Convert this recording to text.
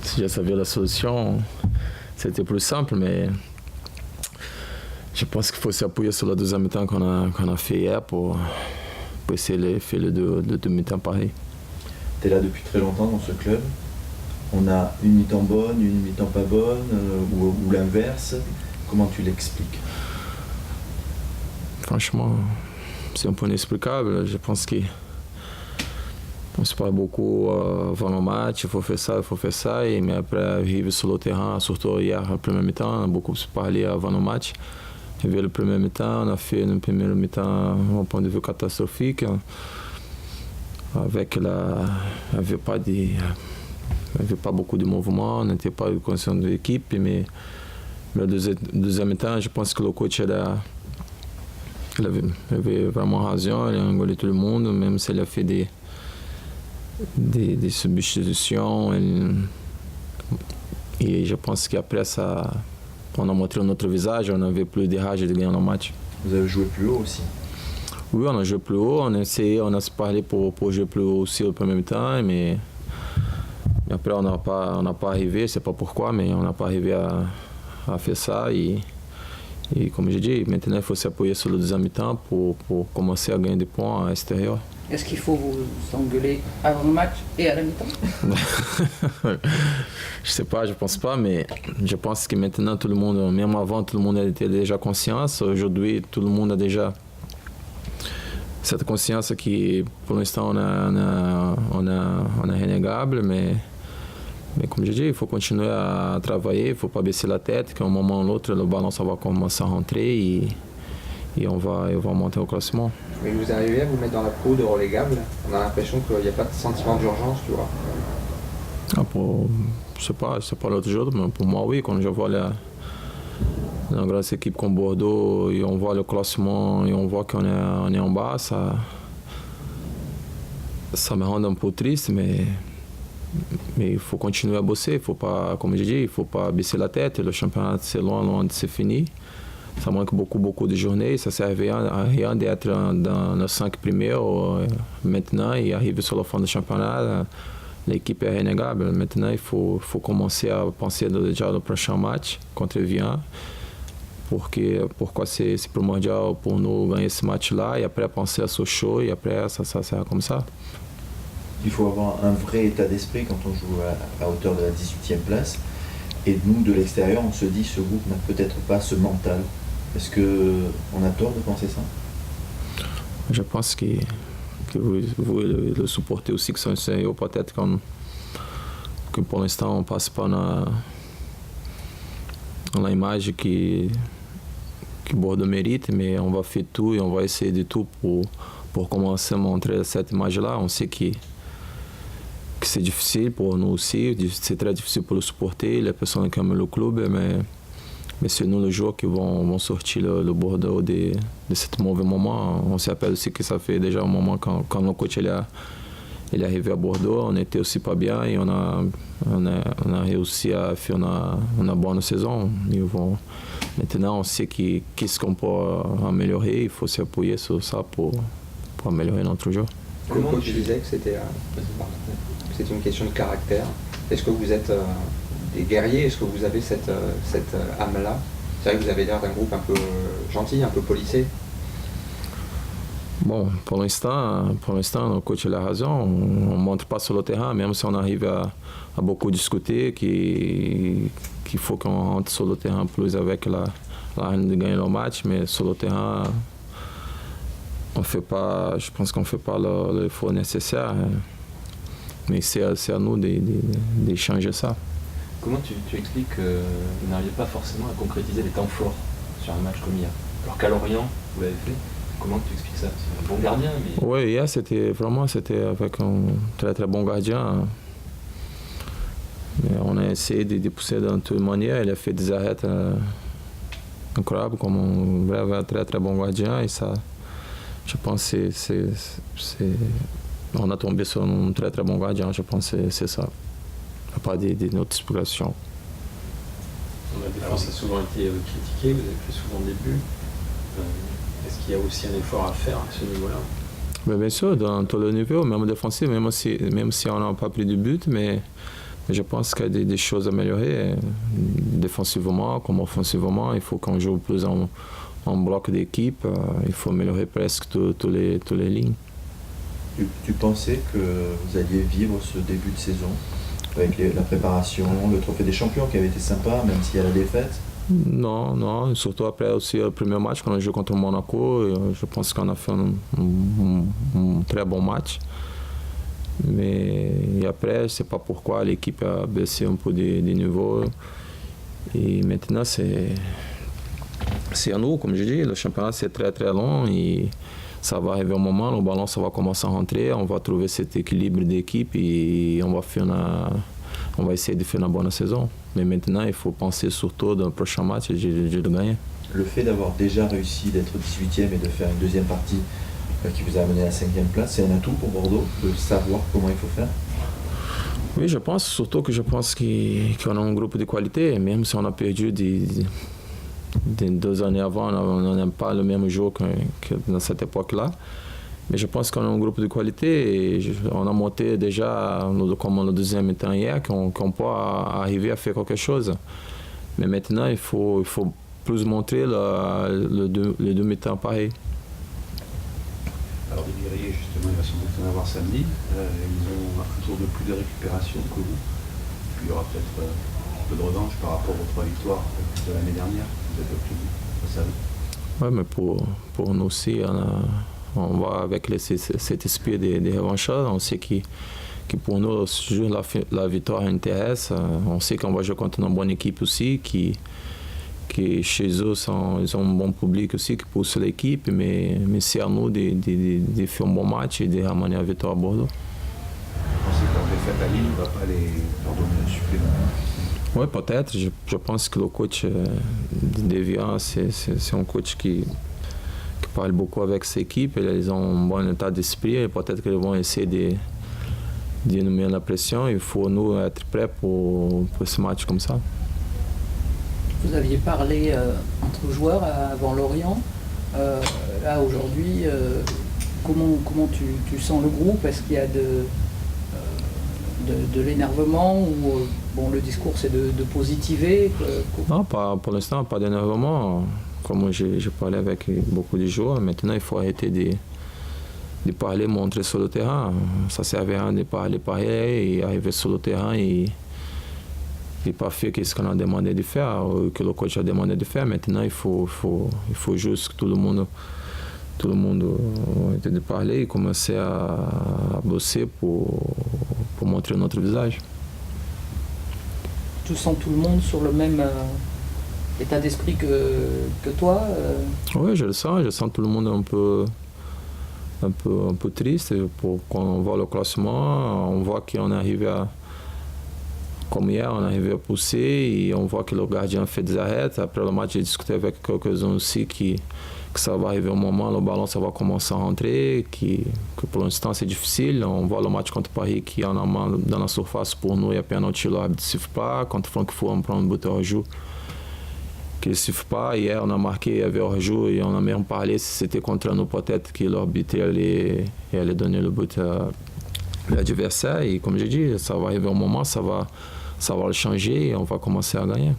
si je savais la solution, c'était plus simple, mais je pense qu'il faut s'appuyer sur la deuxième mi-temps qu'on a fait hier pour essayer de faire les deux mi-temps pareil. Tu es là depuis très longtemps dans ce club. On a une mi-temps bonne, une mi-temps pas bonne, ou l'inverse. Comment tu l'expliques? Franchement, c'est un peu inexplicable. Je pense qu'on se parle beaucoup avant le match, il faut faire ça, mais après arriver sur le terrain, surtout hier, le premier mi-temps, on a beaucoup parlé avant le match. Arrivé le premier mi-temps, on a fait une première mi-temps d'un point de vue catastrophique. Avec il n'y avait pas beaucoup de mouvements, on n'était pas conscient de l'équipe, mais le deuxième mi-temps, je pense que le coach il avait vraiment raison, il a engolé tout le monde, même s'il a fait des substitutions. Et je pense qu'après ça, on a montré notre visage, on n'avait plus de rage de gagner le match. Vous avez joué plus haut aussi? Oui, on a joué plus haut, on a essayé, on a se parlé pour jouer plus haut aussi au premier temps, mais après on n'a pas arrivé, je ne sais pas pourquoi, mais on n'a pas arrivé à faire ça. Et comme je dis, maintenant il faut s'appuyer sur le deuxième mi-temps pour commencer à gagner des points à l'extérieur. Est-ce qu'il faut vous engueuler avant le match et à la mi-temps? Je sais pas, je pense pas, mais je pense que maintenant tout le monde, même avant, tout le monde était déjà conscient. Aujourd'hui, tout le monde a déjà cette conscience qui, pour l'instant, on est renégable, mais comme je dis, il faut continuer à travailler, il ne faut pas baisser la tête, qu'à un moment ou l'autre, le ballon ça va commencer à rentrer et on va monter au classement. Mais vous arrivez à vous mettre dans la peau de relégable? On a l'impression qu'il n'y a pas de sentiment d'urgence, tu vois. Je sais pas l'autre jour, mais pour moi, oui, quand je vois la grosse équipe comme Bordeaux et on voit le classement et on voit qu'on est en bas, ça me rend un peu triste, mais il faut continuer à bosser, il faut pas, comme je dis, il faut pas baisser la tête. Le championnat c'est loin de se finir. Ça manque beaucoup de journées, ça ne sert à rien d'être dans les 5 premiers maintenant et arriver sur la fin du championnat. L'équipe est renégable. Maintenant, il faut commencer à penser déjà au prochain match contre Vian. Pourquoi c'est primordial pour nous gagner ce match-là et après penser à Sochaux et après ça sert comme ça. Il faut avoir un vrai état d'esprit quand on joue à hauteur de la 18e place. Et nous, de l'extérieur, on se dit ce groupe n'a peut-être pas ce mental. Est-ce qu'on a tort de penser ça? Je pense que vous le supportez aussi, que c'est peut-être que pour l'instant on passe pas na image que Bordeaux mérite, mais on va faire tout et on va essayer de tout pour commencer à montrer cette image-là. On sait que c'est difficile pour nous aussi, c'est très difficile pour le supporter, les personnes qui aiment le club, mais c'est nous les joueurs qui vont sortir le Bordeaux de ce mauvais moment. On se rappelle aussi que ça fait déjà un moment quand le coach il est arrivé à Bordeaux, on était aussi pas bien et on a réussi à faire une bonne saison. Maintenant, on sait qu'est-ce qu'on peut améliorer, il faut s'appuyer sur ça pour améliorer notre jeu. Le coach disait que c'était une question de caractère. Est-ce que vous êtes des guerriers? Est-ce que vous avez cette âme-là? C'est vrai que vous avez l'air d'un groupe un peu gentil, un peu policé. Bon, pour l'instant, le coach a raison. On ne montre pas sur le terrain, même si on arrive à beaucoup discuter, qu'il faut qu'on rentre sur le terrain plus avec la haine de gagner le match, mais sur le terrain, je pense qu'on ne fait pas l'effort nécessaire. Mais c'est à nous de changer ça. Comment tu expliques que vous n'arrivez pas forcément à concrétiser les temps forts sur un match comme hier? Alors qu'à Lorient, vous l'avez fait. Comment tu expliques ça? C'est un bon gardien, mais... Oui, hier, c'était avec un très très bon gardien. Mais on a essayé de pousser de toute manière. Il a fait des arrêts incroyables, comme un très très bon gardien. Et ça, je pense que on a tombé sur un très très bon gardien. Je pense que c'est ça. Il n'y a pas d'autre explication. La défense a souvent été critiquée, vous avez fait souvent des buts. Est-ce qu'il y a aussi un effort à faire à ce niveau-là? Mais bien sûr, dans tous les niveaux, même défensif, même si on n'a pas pris de but, mais Je pense qu'il y a des choses à améliorer, défensivement comme offensivement. Il faut qu'on joue plus en bloc d'équipe. Il faut améliorer presque toutes les lignes. Tu pensais que vous alliez vivre ce début de saison avec la préparation, le trophée des champions qui avait été sympa, même s'il y a la défaite? Non. Surtout après aussi le premier match, quand on joue contre le Monaco, je pense qu'on a fait un très bon match. Mais après, je ne sais pas pourquoi l'équipe a baissé un peu de niveau. Et maintenant, c'est à nous, comme je dis, le championnat c'est très très long et ça va arriver un moment, le ballon ça va commencer à rentrer, on va trouver cet équilibre d'équipe et on va essayer de faire une bonne saison. Mais maintenant, il faut penser surtout dans le prochain match et de gagner. Le fait d'avoir déjà réussi d'être 18e et de faire une deuxième partie qui vous a amené à la 5e place, c'est un atout pour Bordeaux de savoir comment il faut faire? Oui, je pense, surtout que je pense qu'on a un groupe de qualité, même si on a perdu des 2 années avant, on n'a pas le même jeu que dans cette époque-là. Mais je pense qu'on a un groupe de qualité et on a monté déjà comme le deuxième temps hier, qu'on peut arriver à faire quelque chose. Mais maintenant, il faut plus montrer les deux mi-temps pareil. Alors les guerriers, justement, il va sans doute en avoir samedi. Ils ont un tour de plus de récupération que vous. Puis il y aura peut-être un peu de revanche par rapport aux 3 victoires de l'année dernière. Vous êtes obtenus, vous savez. Oui, mais pour nous aussi, on va avec cet esprit de revanchard. On sait que pour nous, toujours la victoire intéresse. On sait qu'on va jouer contre une bonne équipe aussi, qui chez eux, ils ont un bon public aussi qui pousse l'équipe, mais c'est à nous de faire un bon match et de ramener la victoire à Bordeaux. Vous pensez que leur défaite à Lille ne va pas leur donner un supplément? Oui, peut-être. Je pense que le coach Devian, c'est un coach qui parle beaucoup avec ses équipes. Ils ont un bon état d'esprit et peut-être qu'ils vont essayer de nous mettre la pression. Il faut nous être prêts pour ce match comme ça. Vous aviez parlé entre joueurs avant Lorient. Là, aujourd'hui, comment tu sens le groupe? Est-ce qu'il y a de l'énervement ou le discours c'est de positiver? Non, pour l'instant, pas d'énervement. Comme j'ai parlé avec beaucoup de joueurs, maintenant il faut arrêter de parler, montrer sur le terrain. Ça ne sert à rien de parler pareil et arriver sur le terrain et pas faire ce qu'on a demandé de faire, que le coach a demandé de faire. Maintenant, il faut juste que tout le monde arrête de parler et commencer à bosser pour montrer notre visage. Tu sens tout le monde sur le même état d'esprit que toi? Oui, je le sens tout le monde un peu triste quand on voit le classement, on voit qu'on arrive comme hier, on arrive à pousser et on voit que le gardien fait des arrêts. Après le match, j'ai discuté avec quelques-uns aussi que ça va arriver un moment, le ballon ça va commencer à rentrer, que pour l'instant c'est difficile. On voit le match contre Paris qui en a mal dans la surface pour nous, il y a penalty, le arbitre ne siffle pas. Contre Francfort, on prend un but hors-jeu qui ne siffle pas. Hier, on a marqué, il y avait hors-jeu et on a même parlé si c'était contre nous, peut-être que l'arbitre allait donner le but à l'adversaire. Et comme j'ai dit, ça va arriver un moment, ça va le changer et on va commencer à gagner.